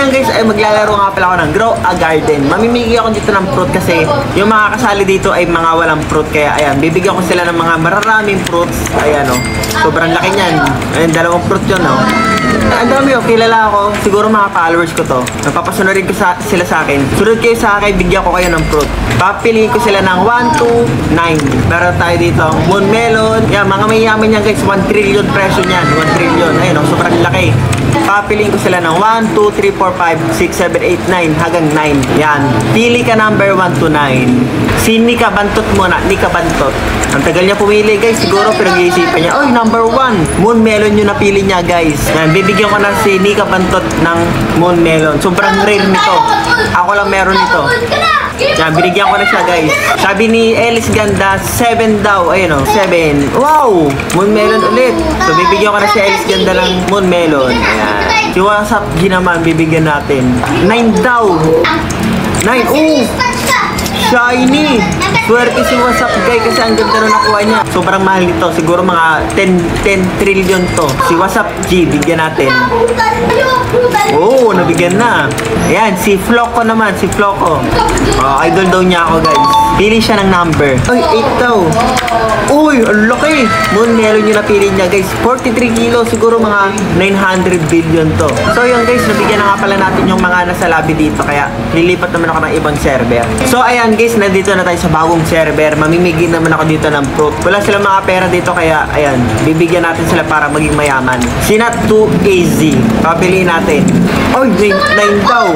ngayon guys ay maglalaro nga pala ako ng Grow a Garden. Mamimigay ako dito ng fruit kasi yung mga kasali dito ay mga walang fruit. Kaya ayan, bibigyan ko sila ng mga mararaming fruits. Ayan o, sobrang laki niyan. Ayan, dalawang fruit yun o. Ang dami o, kilala ako. Siguro mga followers ko to. Napapasunurin ko sila sa akin. Sunod kayo sa akin, bigyan ko kayo ng fruit. Papiliin ko sila ng 1 to 9. Meron tayo dito moon melon. Yan, mga mayayaman yan guys. 1 trillion presyo niyan. 1 trillion. Ayun o, sobrang laki. Papiliin ko sila ng 1, 2, 3, 4, 5, 6, 7, 8, 9 hanggang 9. Yan. Pili ka number 1 to 9. Si Nika Bantot muna. Nika Bantot. Ang tagal niya pumili guys. Siguro pinag-iisipan niya. Oy, number 1. Moon melon yung napili niya guys. Yan. Bibigyan ko na si Nika Bantot ng moon melon. Sobrang rare nito. Ako lang meron nito. Yan. Binigyan ko na siya guys. Sabi ni Elis Ganda, 7 daw. Ayun o. 7. Wow. Moon melon ulit. So bibigyan ko na si Elis Ganda ng moon melon. Ayan. Si WhatsApp G naman, bibigyan natin. 9 daw. 9. Oh! Shiny! Swerte si WhatsApp guy kasi ang ganda na nakuha niya. Sobrang mahal nito. Siguro mga 10 trillion to. Si WhatsApp G, bigyan natin. Oh, nabigyan na. Ayan, si Floco naman. Si Floco. Oh, idol daw niya ako guys. Pili siya ng number. Ay, 8 daw. Uy, ang laki. Moon melon yung napili niya guys. 43 kilo. Siguro mga 900 billion to. So yun guys, nabigyan na nga pala natin yung mga nasa lobby dito. Kaya lilipat naman ako ng ibang server. So ayan guys, nandito na tayo sa bagong server. Mamimigay naman ako dito ng fruit. Wala silang mga pera dito kaya ayan, bibigyan natin sila para maging mayaman. Sinat 2 AZ. Papiliin natin. Oy, 9 daw.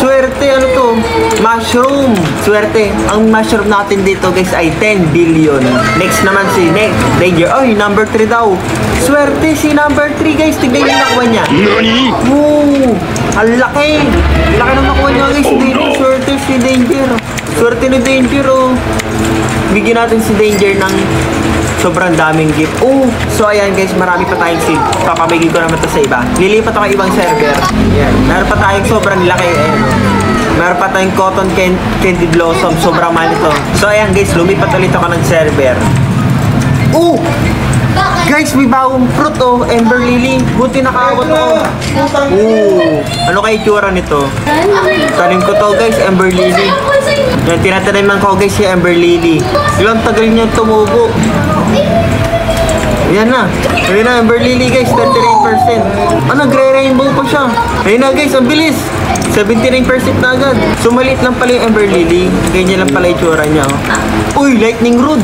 Swerte, ano to? Mushroom. Swerte. Ang mushroom natin dito guys ay 10 billion. Next naman si Danger. Oy, number 3 daw. Swerte si number 3 guys. Tignan yung nakuha niya. Woo! Ang laki. Laki na nakuha niya guys. Swerte si Danger. Swerte ni Danger oh. Bigyan natin si Danger ng sobrang daming gift. Oh, so ayan guys, marami pa tayong seed. Papamigay ko naman to sa iba. Lilipat ako ibang server. Ayan, meron pa tayong sobrang laki. Ayan, meron pa tayong cotton candy blossom. Sobrang mahal ito. So ayan guys, lumipat ulit ako ng server. Oh! Guys, may bagong fruit oh, Ember Lily. Buti nakaabot ako. Oh, ano kaya itsura nito? Tanim ko to guys, Ember Lily. Yan, tinataniman ko guys si Ember Lily. Ilang tagal niya tumubo. Yan na. Ayun na, Ember Lily guys, 39%. Ah, nagre-rainbow pa siya. Ayun na guys, ang bilis. 79% na agad. So, maliit lang pala yung Ember Lily. Ganyan lang pala yung itsura niya. Oh. Uy, lightning rod.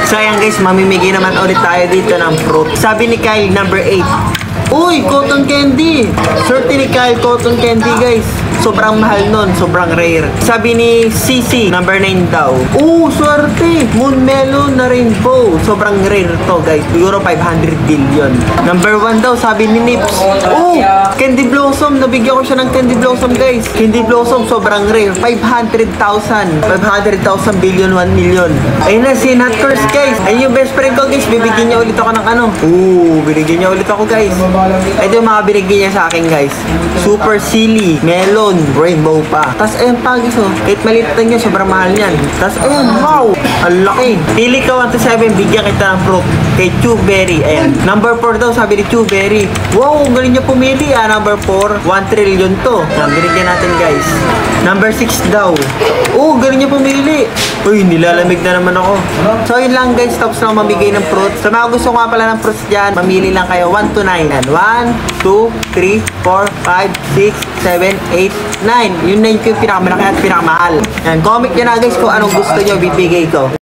So, ayan guys, mamimigay naman ulit tayo dito ng fruit. Sabi ni Kyle, number 8. Uy, cotton candy. Swerte ni Kyle, cotton candy guys. Sobrang mahal nun, sobrang rare. Sabi ni CC, number 9 daw. Oh, swerte. Moon melon na rainbow. Sobrang rare to guys. Siguro 500 billion. Number 1 daw, sabi ni Nips. Oh, candy blossom. Nabigyan ko siya ng candy blossom guys. Candy blossom, sobrang rare. 500,000. 500,000 billion, 1 million. Ayun na, si Nutcurse guys. Ayun yung best friend ko guys. Bibigyan niya ulit ako ng ano. Oh, binigyan niya ulit ako guys. Ito yung mga binigyan niya sa akin guys. Super silly. Melon. Rainbow pa. Tapos ayun pa guys oh. Kahit maliit lang yun, sobrang mahal yan. Tapos ayun, wow. Ang laki. Pili ka 1 to 7, bigyan kita ng fruit. Kay Chewberry. Ayan. Number 4 daw, sabi ni Chewberry. Wow, galing niya pumili ah. Number 4, 1 trillion to. Yan, binigyan natin guys. Number 6 daw. Oh, galing niya pumili. Uy, nilalamig na naman ako. So yun lang guys, tapos na mamigay ng fruit. Sa mga gusto nga pala ng fruits dyan, mamili lang kayo 1 to 9. Yan. 1, 2, 3, 4, 5, 6, 7, 8, 9. Yung 9 ko yung pinakamalaki at pinakamahal. Yan, comment nyo na guys kung anong gusto nyo bibigay ko.